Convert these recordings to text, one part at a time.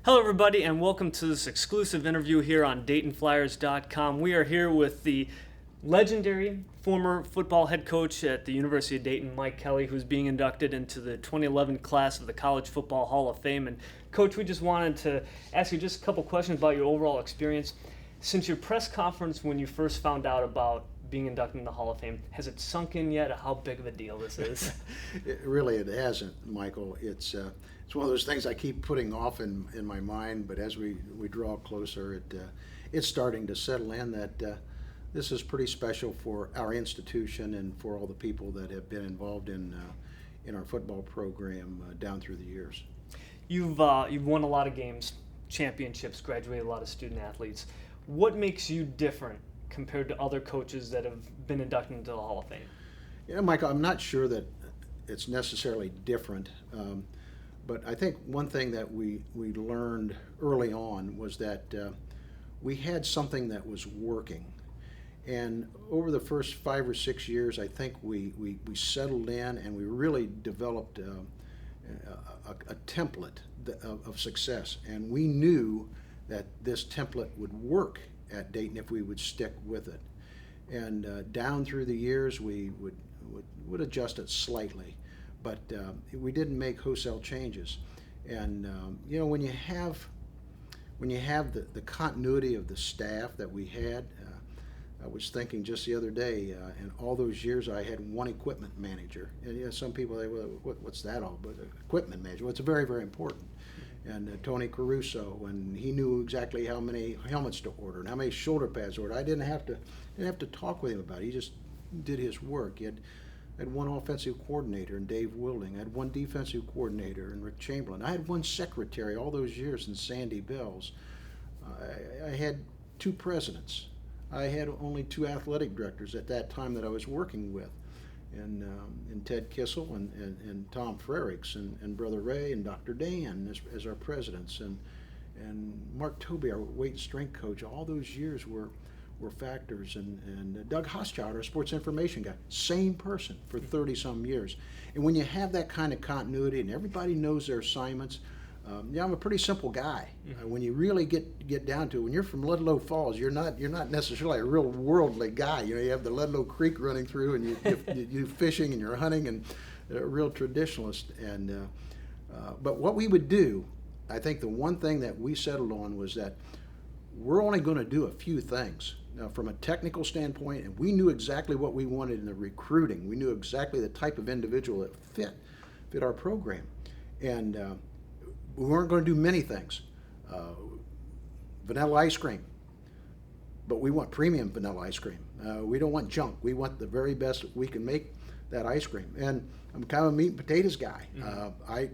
Hello, everybody, and welcome to this exclusive interview here on DaytonFlyers.com. We are here with the legendary former football head coach at the University of Dayton, Mike Kelly, who's being inducted into the 2011 class of the College Football Hall of Fame. And, Coach, we just wanted to ask you just a couple questions about your overall experience. Since your press conference when you first found out about being inducted in the Hall of Fame, has it sunk in yet how big of a deal this is? It hasn't, Michael. It's one of those things I keep putting off in my mind, but as we draw closer, it's starting to settle in that this is pretty special for our institution and for all the people that have been involved in our football program down through the years. You've won a lot of games, championships, graduated a lot of student athletes. What makes you different compared to other coaches that have been inducted into the Hall of Fame? Yeah, Michael, I'm not sure that it's necessarily different, but I think one thing that we learned early on was that we had something that was working. And over the first 5 or 6 years, I think we settled in and we really developed a template of success. And we knew that this template would work at Dayton if we would stick with it. And down through the years, we would adjust it slightly, but we didn't make wholesale changes. And when you have the continuity of the staff that we had, I was thinking just the other day, in all those years I had one equipment manager. And some people say, well, what's that all? But equipment manager, well, it's very, very important. And Tony Caruso, and he knew exactly how many helmets to order and how many shoulder pads to order. I didn't have to talk with him about it. He just did his work. He had one offensive coordinator in Dave Wilding. I had one defensive coordinator in Rick Chamberlain. I had one secretary all those years in Sandy Bells. I had 2 presidents. I had only 2 athletic directors at that time that I was working with, and Ted Kissel and Tom Frerichs and Brother Ray and Dr. Dan as our presidents, and Mark Toby, our weight and strength coach. All those years were factors, and Doug Hoschild, our sports information guy, same person for 30-some years. And when you have that kind of continuity and everybody knows their assignments, I'm a pretty simple guy. When you really get down to it, when you're from Ludlow Falls, you're not necessarily a real worldly guy. You have the Ludlow Creek running through, and you do fishing and you're hunting, and a real traditionalist. And but what we would do, I think the one thing that we settled on was that we're only going to do a few things. Now, from a technical standpoint, and we knew exactly what we wanted in the recruiting. We knew exactly the type of individual that fit our program, and we weren't going to do many things. Vanilla ice cream, but we want premium vanilla ice cream. We don't want junk. We want the very best we can make that ice cream. And I'm kind of a meat and potatoes guy. I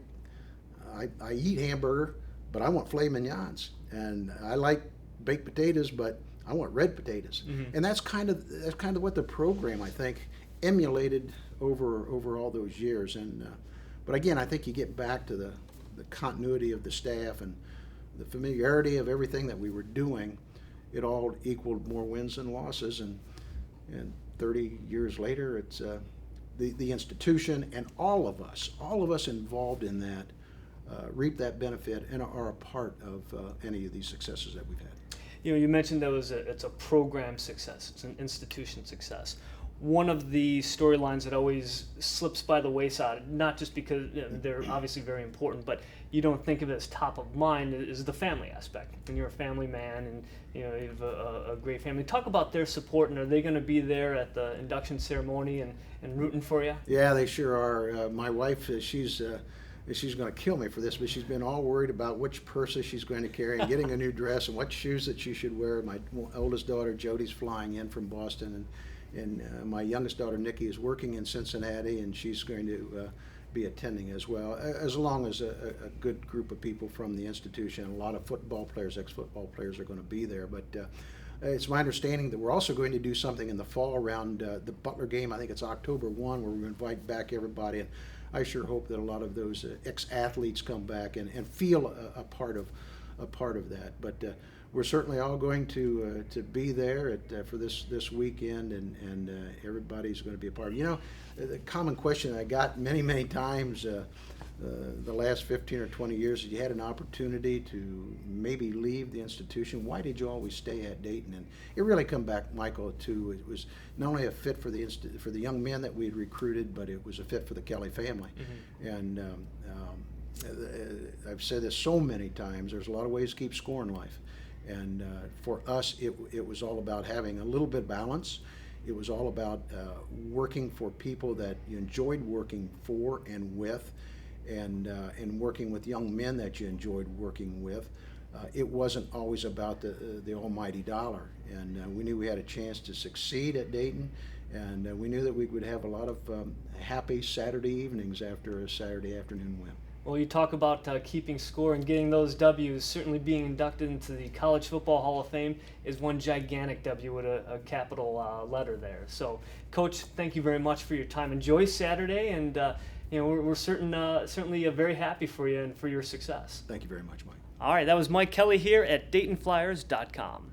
eat hamburger, but I want filet mignons. And I like baked potatoes, but I want red potatoes. And that's kind of what the program, I think, emulated over all those years. And but again, I think you get back to the continuity of the staff and the familiarity of everything that we were doing. It all equaled more wins than losses, and 30 years later, it's the institution and all of us involved in that reap that benefit and are a part of any of these successes that we've had. You mentioned it's a program success, it's an institution success. One of the storylines that always slips by the wayside, not just because they're obviously very important, but you don't think of it as top of mind, is the family aspect. And you're a family man, and you have a great family. Talk about their support, and are they going to be there at the induction ceremony and rooting for you? Yeah, they sure are. My wife, she's going to kill me for this, but she's been all worried about which purses she's going to carry and getting a new dress and what shoes that she should wear. My oldest daughter, Jody's flying in from Boston, and my youngest daughter, Nikki, is working in Cincinnati, and she's going to be attending as well, as long as a good group of people from the institution. A lot of football players, ex-football players, are going to be there. But it's my understanding that we're also going to do something in the fall around the Butler game. I think it's October 1, where we invite back everybody. And I sure hope that a lot of those ex-athletes come back and feel a part of that. But we're certainly all going to be there for this weekend, and everybody's going to be a part of it. The common question I got many times the last 15 or 20 years, you had an opportunity to maybe leave the institution. Why did you always stay at Dayton? And it really come back, Michael, to it was not only a fit for the young men that we had recruited, but it was a fit for the Kelly family. And I've said this so many times, there's a lot of ways to keep score in life. And for us, it was all about having a little bit of balance. It was all about working for people that you enjoyed working for and with, and working with young men that you enjoyed working with. It wasn't always about the almighty dollar. And we knew we had a chance to succeed at Dayton, and we knew that we would have a lot of happy Saturday evenings after a Saturday afternoon win. Well, you talk about keeping score and getting those W's. Certainly being inducted into the College Football Hall of Fame is one gigantic W with a capital letter there. So, Coach, thank you very much for your time. Enjoy Saturday, and we're certainly very happy for you and for your success. Thank you very much, Mike. All right, that was Mike Kelly here at DaytonFlyers.com.